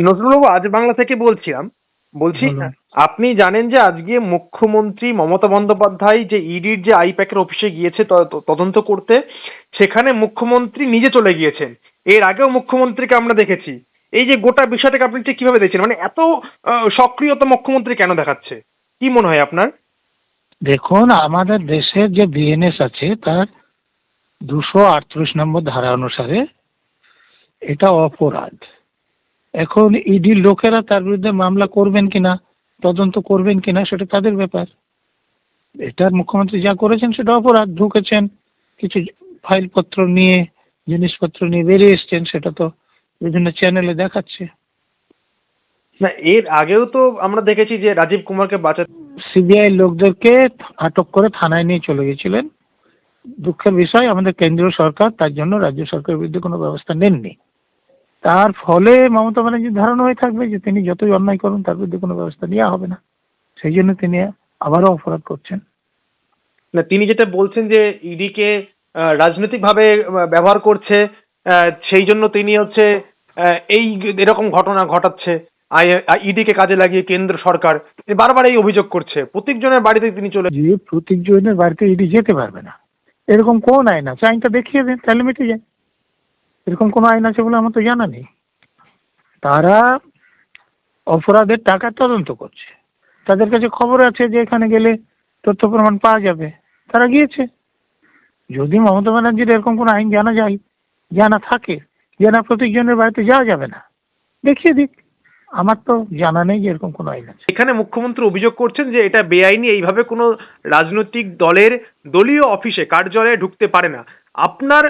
নজরুলবাবু, আজ বাংলা থেকে বলছিলাম। বলছি, বলুন। আপনি জানেন যে আজকে মুখ্যমন্ত্রী মমতা বন্দ্যোপাধ্যায় যে ইডির যে আইপ্যাকের অফিসে গিয়েছে তদন্ত করতে, সেখানে মুখ্যমন্ত্রী নিজে চলে গিয়েছেন। এর আগেও মুখ্যমন্ত্রীকে আমরা দেখেছি। এই যে গোটা বিষয়টাকে আপনি ঠিক কিভাবে দেখছেন? মানে এত সক্রিয়তা মুখ্যমন্ত্রী কেন দেখাচ্ছে? কি মনে হয় আপনার? দেখুন, আমাদের দেশের যে বিএনএস আছে তার 238 নম্বর ধারা অনুসারে এটা অপরাধ। এখন ইডির লোকেরা তার বিরুদ্ধে মামলা করবেন কিনা, তদন্ত করবেন কিনা, সেটা তাদের ব্যাপার। এটা মুখ্যমন্ত্রী যা করেছেন সেটা অপরাধ। ঢুকেছেন, কিছু ফাইলপত্র নিয়ে, জিনিসপত্র নিয়ে বেরিয়ে এসছেন, সেটা তো বিভিন্ন চ্যানেলে দেখাচ্ছে। না, এর আগেও তো আমরা দেখেছি যে রাজীব কুমারকে বাঁচাতে সিবিআই লোকদেরকে আটক করে থানায় নিয়ে চলে গেছিলেন। দুঃখের বিষয়, আমাদের কেন্দ্রীয় সরকার তার জন্য রাজ্য সরকারের বিরুদ্ধে কোনো ব্যবস্থা নেননি। তার ফলে মমতা ব্যানার্জির ধারণা হয়ে থাকবে যে তিনি যতই অন্যায় করুন তার বিরুদ্ধে কোনো ব্যবস্থা নেওয়া হবে না। সেই জন্য তিনি আবারও অপরাধ করছেন। না, তিনি যেটা বলছেন যে ইডিকে রাজনৈতিকভাবে ব্যবহার করছে, সেই জন্য তিনি হচ্ছে এই এরকম ঘটনা ঘটাচ্ছে। ইডিকে কাজে লাগিয়ে কেন্দ্র সরকার তিনি বারবার এই অভিযোগ করছে। প্রত্যেকজনের বাড়িতে তিনি চলে যে প্রত্যেকজনের বাড়িতে ইডি যেতে পারবে না, এরকম কোন আইন আছে? আইনটা দেখিয়ে দেন, তাহলে মিটে যায়। এরকম কোন আইন আছে বলে আমার তো জানা নেই। তারা অপরাধের টাকা তদন্ত করছে, তাদের কাছে খবর আছে যে এখানে গেলে তথ্য প্রমাণ পাওয়া যাবে, তারা গিয়েছে। যদি মমতা ব্যানার্জির এরকম কোনো আইন জানা থাকে যে না, প্রত্যেকজনের বাড়িতে যাওয়া যাবে না, দেখিয়ে দিক। আমার তো জানা নেই যে এরকম কোনো আইন আছে। এখানে মুখ্যমন্ত্রী অভিযোগ করছেন যে এটা বেআইনি, এইভাবে কোনো রাজনৈতিক দলের দলীয় অফিসে কার্যালয়ে ঢুকতে পারে না। আপনার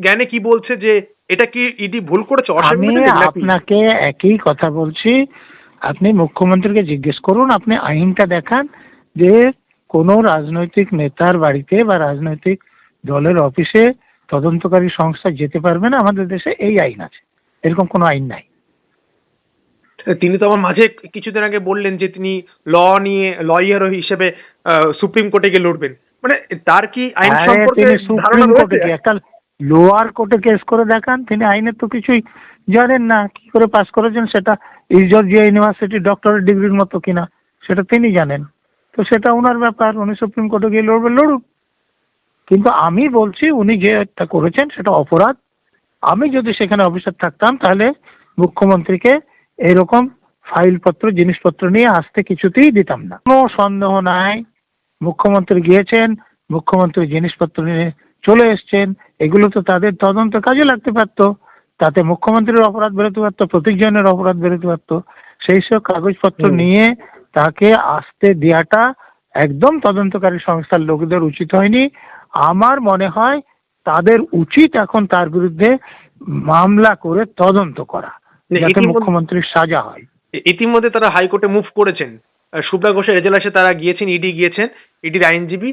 জ্ঞানে কি বলছে যে এটা কি ইডি ভুল করেছে, আমি অসাংবিধানিক নাকি? আপনাকে একই কথা বলছি, আপনি মুখ্যমন্ত্রীকে জিজ্ঞেস করুন, আপনি আইনটা দেখান যে কোনো রাজনৈতিক নেতার বাড়িতে বা রাজনৈতিক দলের অফিসে তদন্তকারী সংস্থা যেতে পারবে না। আমাদের দেশে এই আইন আছে, এরকম কোনো আইন নাই। তিনি তো আমার মাঝে কিছুদিন আগে বললেন যে তিনি লয়ার হিসেবে সুপ্রিম কোর্টে গিয়ে লড়বেন। মানে তার কি আইন সম্পর্কে তিনি ধারণা সুপ্রিম কোর্টে রয়েছে? গিয়ে একটা লোয়ার কোর্টে কেস করে দেখান। তিনি আইনের তো কিছুই জানেন না, কি করে পাস করেছেন সেটা জর্জিয়া ইউনিভার্সিটি ডক্টরেট ডিগ্রির মতো কিনা সেটা তিনি জানেন। তো সেটা ওনার ব্যাপার, উনি সুপ্রিম কোর্টে গিয়ে লড়ুন। কিন্তু আমি বলছি উনি যেটা করেছেন সেটা অপরাধ। আমি যদি সেখানে অফিসার থাকতাম তাহলে মুখ্যমন্ত্রীকে এরকম ফাইলপত্র জিনিসপত্র নিয়ে আসতে কিছুতেই দিতাম না। কোনো সন্দেহ নাই, মুখ্যমন্ত্রী গিয়েছেন, মুখ্যমন্ত্রী জিনিসপত্র নিয়ে চলে এসছেন, এগুলো তো তাদের তদন্ত কাজে লাগতে পারতো। তাতে মুখ্যমন্ত্রীর অপরাধ বেরোতে পারতো, প্রত্যেকজনের অপরাধ বেরোতে পারতো। সেই সব কাগজপত্র নিয়ে তাকে আসতে দেওয়াটা একদম তদন্তকারী সংস্থার লোকদের উচিত হয়নি। আমার মনে হয় তাদের উচিত এখন তার বিরুদ্ধে মামলা করে তদন্ত করা, যাতে মুখ্যমন্ত্রীর সাজা হয়। ইতিমধ্যে তারা হাইকোর্টে মুভ করেছেন। সুব্রা ঘোষের এজলাসে তারা গিয়েছেন, ইডি গিয়েছেন, ইডির আইনজীবী।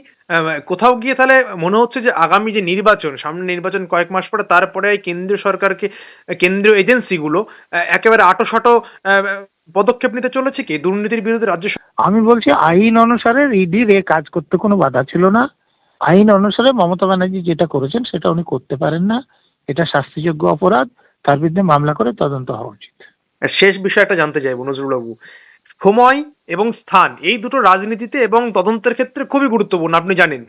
কোথাও গিয়ে তাহলে মনে হচ্ছে যে আগামী যে নির্বাচন, সামনে নির্বাচন কয়েক মাস পরে, তারপরে কেন্দ্রীয় সরকারকে, কেন্দ্রীয় এজেন্সিগুলো একেবারে আঁটোসাঁটো পদক্ষেপ নিতে চলেছে কি দুর্নীতির বিরুদ্ধে রাজ্য আমি বলছি আইন অনুসারে ইডির এ কাজ করতে কোনো বাধা ছিল না। আইন অনুসারে মমতা ব্যানার্জি যেটা করেছেন সেটা উনি করতে পারেন না, এটা শাস্তিযোগ্য অপরাধ। তার বিরুদ্ধে মামলা করে তদন্ত হওয়া উচিত। শেষ বিষয়টা জানতে চাইবো নজরুলবাবু, সময় এবং স্থান এই দুটো রাজনীতিতে এবং তদন্তের ক্ষেত্রে খুবই গুরুত্বপূর্ণ। আপনি জানেন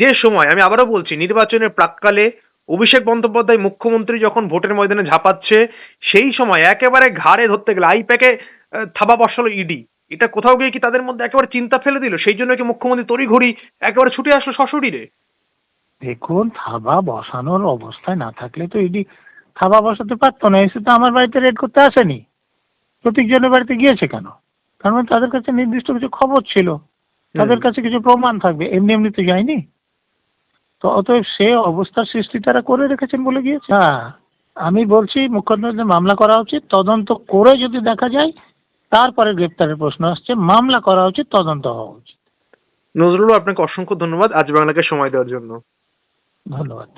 যে সময়, আমি আবারও বলছি, নির্বাচনের প্রাক্কালে অভিষেক বন্দ্যোপাধ্যায় মুখ্যমন্ত্রী যখন ভোটের ময়দানে ঝাঁপাচ্ছে, সেই সময় একেবারে ঘাড়ে ধরতে গেলে আইপ্যাকে থাবা বসালো ইডি। এটা কোথাও গিয়ে কি তাদের মধ্যে একেবারে চিন্তা ফেলে দিল? সেই জন্য কি মুখ্যমন্ত্রী তড়িঘড়ি একেবারে ছুটে আসলো সশরীরে? দেখুন, থাবা বসানোর অবস্থায় না থাকলে তো ইডি থাবা বসাতে পারতো না। এসে তো আমার বাড়িতে রেড করতে আসেনি, প্রত্যেকজনের বাড়িতে গিয়েছে কেন? তার মানে তাদের কাছে নির্দিষ্ট কিছু খবর ছিল, তাদের কাছে কিছু প্রমাণ থাকবে, এমনি এমনি তো যায়নি। তো অতএব সে অবস্থার সৃষ্টি তারা করে রেখেছেন বলে গিয়েছে। হ্যাঁ, আমি বলছি মুখ্যমন্ত্রীর মামলা করা উচিত, তদন্ত করে যদি দেখা যায় তারপরে গ্রেপ্তারের প্রশ্ন আসছে। মামলা করা উচিত, তদন্ত হওয়া উচিত। নজরুল, আপনাকে অসংখ্য ধন্যবাদ আজ বাংলাকে সময় দেওয়ার জন্য। ধন্যবাদ।